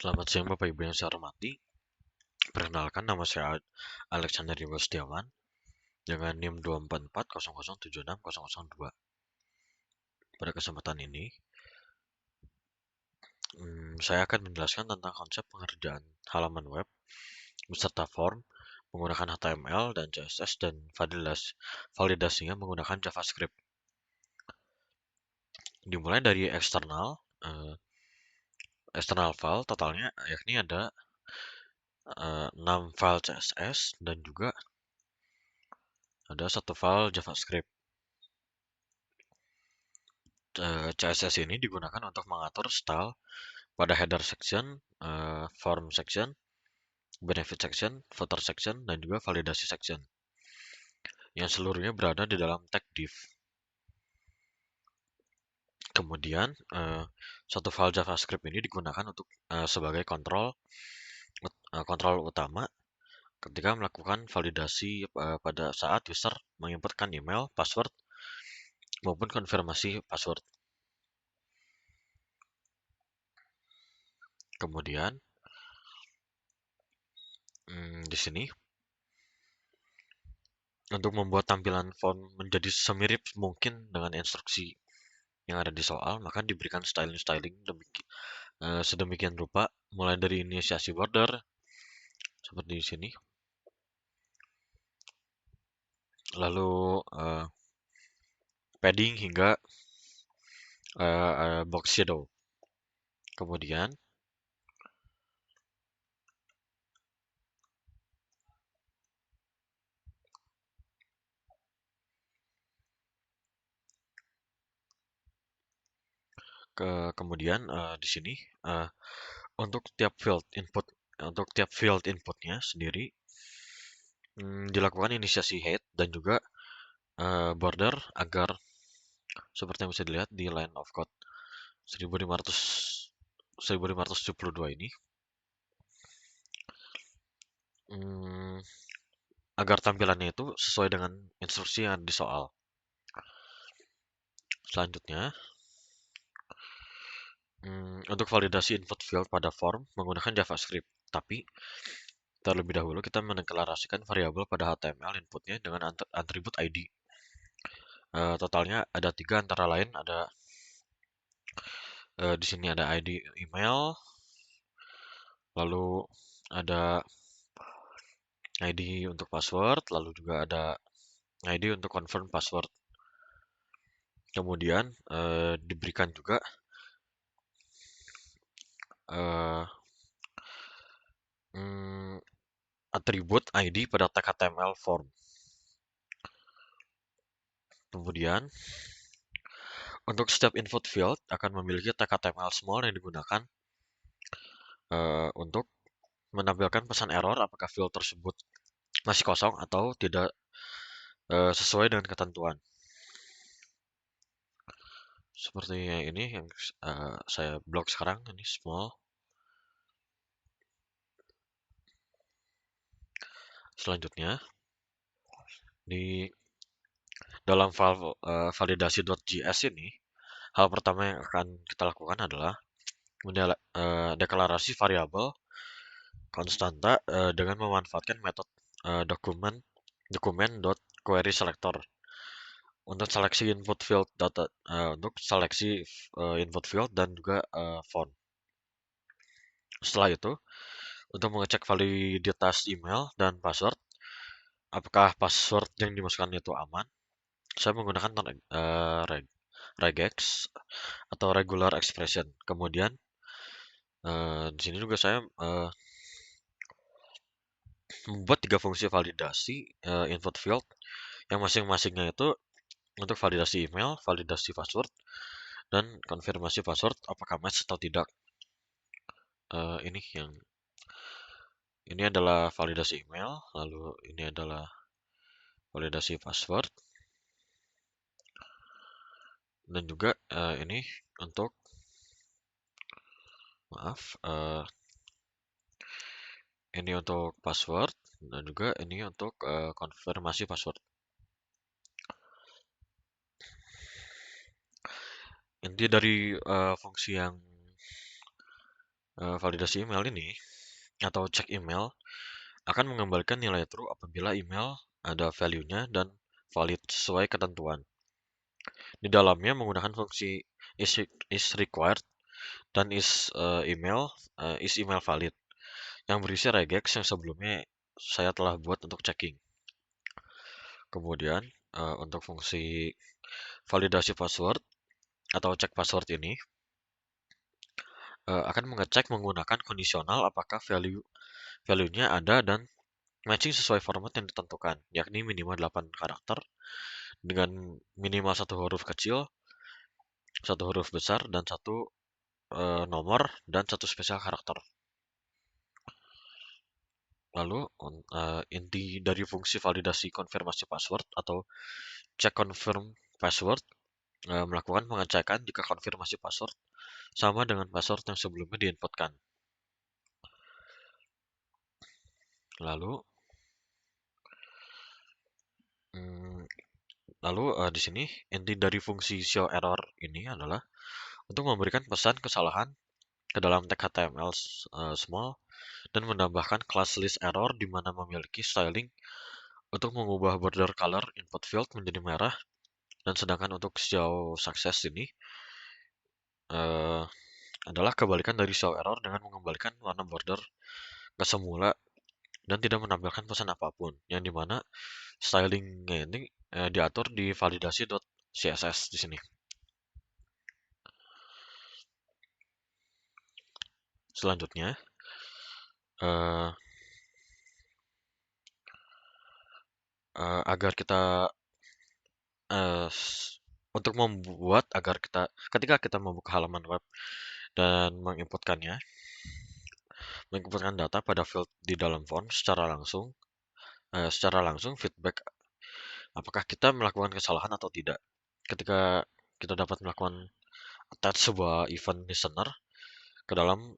Selamat siang Bapak Ibu yang saya hormati. Perkenalkan nama saya Alexander Dimas Setiawan dengan NIM 24400760002. Pada kesempatan ini, saya akan menjelaskan tentang konsep pengerjaan halaman web beserta form menggunakan HTML dan CSS dan validasinya menggunakan JavaScript. Dimulai dari external file totalnya yakni ada 6 file CSS dan juga ada 1 file JavaScript. CSS ini digunakan untuk mengatur style pada header section, form section, benefit section, footer section, dan juga validasi section, yang seluruhnya berada di dalam tag div. Kemudian, satu file JavaScript ini digunakan untuk sebagai kontrol utama ketika melakukan validasi pada saat user menginputkan email, password, maupun konfirmasi password. Kemudian, di sini untuk membuat tampilan font menjadi semirip mungkin dengan instruksi yang ada di soal, maka diberikan styling sedemikian rupa, mulai dari inisiasi border seperti di sini, lalu padding hingga box shadow. Kemudian di sini untuk tiap field inputnya sendiri dilakukan inisiasi head dan juga border agar seperti yang bisa dilihat di line of code 1572 ini, agar tampilannya itu sesuai dengan instruksi yang ada di soal. Selanjutnya, untuk validasi input field pada form menggunakan JavaScript, tapi terlebih dahulu kita mendeklarasikan variabel pada HTML inputnya dengan atribut ID. Totalnya ada 3, antara lain ada di sini ada ID email, lalu ada ID untuk password, lalu juga ada ID untuk confirm password. Kemudian diberikan juga atribut ID pada tag HTML form. Kemudian untuk setiap input field akan memiliki tag HTML small yang digunakan untuk menampilkan pesan error apakah field tersebut masih kosong atau tidak sesuai dengan ketentuan. Seperti ini yang saya blok sekarang, ini small. Selanjutnya, di dalam file validasi.js ini, hal pertama yang akan kita lakukan adalah deklarasi variabel konstanta dengan memanfaatkan metode dokumen.querySelector untuk seleksi input field data, input field dan juga font. Setelah itu, untuk mengecek validitas email dan password, apakah password yang dimasukkan itu aman, saya menggunakan regex atau regular expression. Kemudian di sini juga saya membuat 3 fungsi validasi input field yang masing-masingnya itu untuk validasi email, validasi password, dan konfirmasi password apakah match atau tidak. Ini adalah validasi email, lalu ini adalah validasi password, dan juga ini untuk ini untuk password, dan juga ini untuk konfirmasi password. Inti dari fungsi yang Validasi email ini atau cek email akan mengembalikan nilai true apabila email ada value-nya dan valid sesuai ketentuan. Di dalamnya menggunakan fungsi is required dan is email valid yang berisi regex yang sebelumnya saya telah buat untuk checking. Kemudian untuk fungsi validasi password atau cek password ini akan mengecek menggunakan kondisional apakah value-nya ada dan matching sesuai format yang ditentukan, yakni minimal 8 karakter dengan minimal satu huruf kecil, satu huruf besar, dan satu nomor, dan satu spesial karakter. Lalu, inti dari fungsi validasi konfirmasi password atau check confirm password melakukan pengecekan jika konfirmasi password sama dengan password yang sebelumnya diinputkan. Lalu, di sini inti dari fungsi show error ini adalah untuk memberikan pesan kesalahan ke dalam tag HTML small dan menambahkan class list error di mana memiliki styling untuk mengubah border color input field menjadi merah, dan sedangkan untuk show success ini adalah kebalikan dari show error dengan mengembalikan warna border ke semula dan tidak menampilkan pesan apapun, yang dimana stylingnya ini diatur di validasi.css di sini. Selanjutnya, agar kita untuk membuat agar ketika kita membuka halaman web dan menginputkan data pada field di dalam form secara langsung feedback apakah kita melakukan kesalahan atau tidak. Ketika kita dapat melakukan attach sebuah event listener ke dalam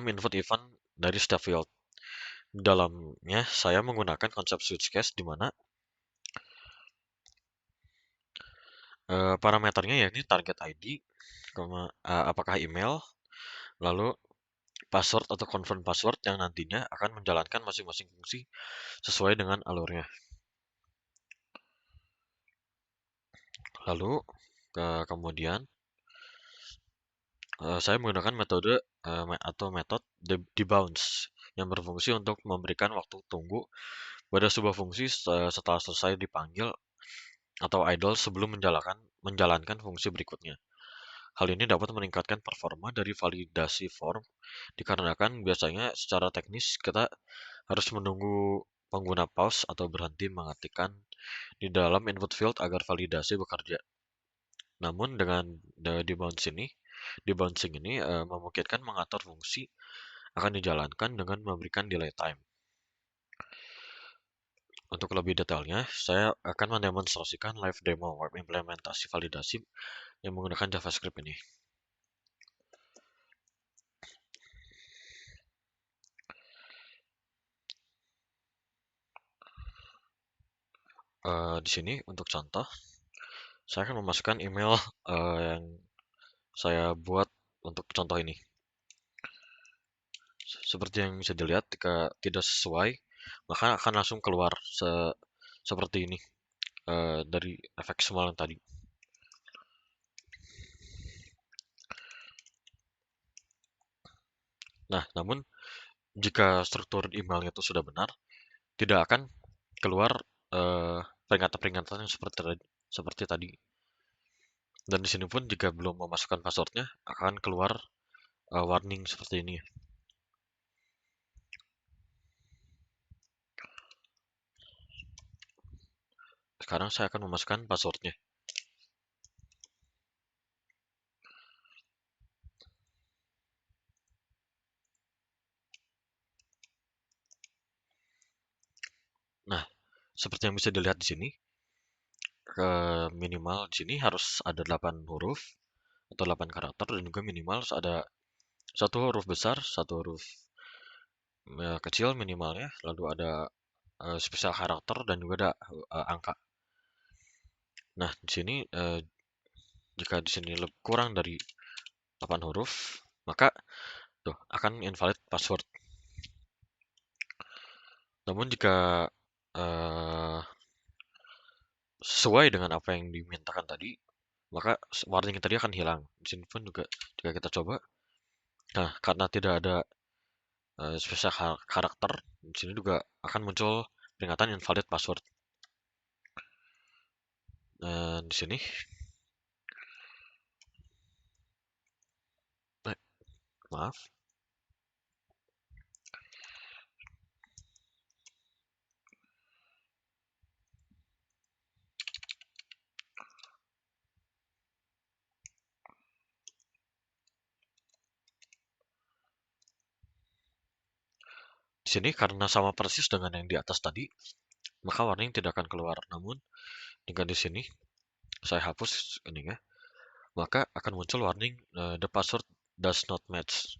input event dari setiap field. Di dalamnya saya menggunakan konsep switch case di mana parameternya yakni target ID, apakah email, lalu password atau confirm password yang nantinya akan menjalankan masing-masing fungsi sesuai dengan alurnya. Lalu kemudian saya menggunakan metode debounce yang berfungsi untuk memberikan waktu tunggu pada sebuah fungsi setelah selesai dipanggil atau idle sebelum menjalankan fungsi berikutnya. Hal ini dapat meningkatkan performa dari validasi form dikarenakan biasanya secara teknis kita harus menunggu pengguna pause atau berhenti mengetikkan di dalam input field agar validasi bekerja. Namun dengan debouncing ini memungkinkan mengatur fungsi akan dijalankan dengan memberikan delay time. Untuk lebih detailnya, saya akan mendemonstrasikan live demo web implementasi validasi yang menggunakan JavaScript ini. Di sini untuk contoh, saya akan memasukkan email yang saya buat untuk contoh ini. Seperti yang bisa dilihat, jika tidak sesuai, maka akan langsung keluar seperti ini dari efek small yang tadi. Nah, namun jika struktur emailnya itu sudah benar, tidak akan keluar peringatan-peringatan yang seperti tadi. Dan di sini pun jika belum memasukkan passwordnya, akan keluar warning seperti ini. Sekarang saya akan memasukkan passwordnya. Nah, seperti yang bisa dilihat di sini, minimal di sini harus ada 8 huruf atau 8 karakter, dan juga minimal harus ada satu huruf besar, satu huruf kecil minimalnya, lalu ada spesial karakter dan juga ada angka. Nah, di sini Jika di sini kurang dari 8 huruf, maka tuh akan invalid password. Namun jika sesuai dengan apa yang dimintakan tadi, maka warning tadi akan hilang. Di sini pun juga jika kita coba, nah karena tidak ada spesial karakter, di sini juga akan muncul peringatan invalid password. Di sini, maaf, di sini karena sama persis dengan yang di atas tadi, maka warning tidak akan keluar. Namun jika di sini saya hapus ini ya, maka akan muncul warning the password does not match.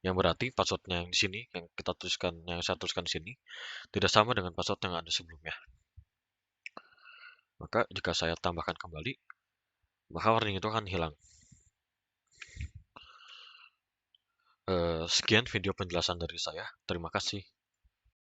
Yang berarti passwordnya yang di sini, yang kita tuliskan, yang saya tuliskan di sini, tidak sama dengan password yang ada sebelumnya. Maka jika saya tambahkan kembali, maka warning itu akan hilang. Sekian video penjelasan dari saya. Terima kasih.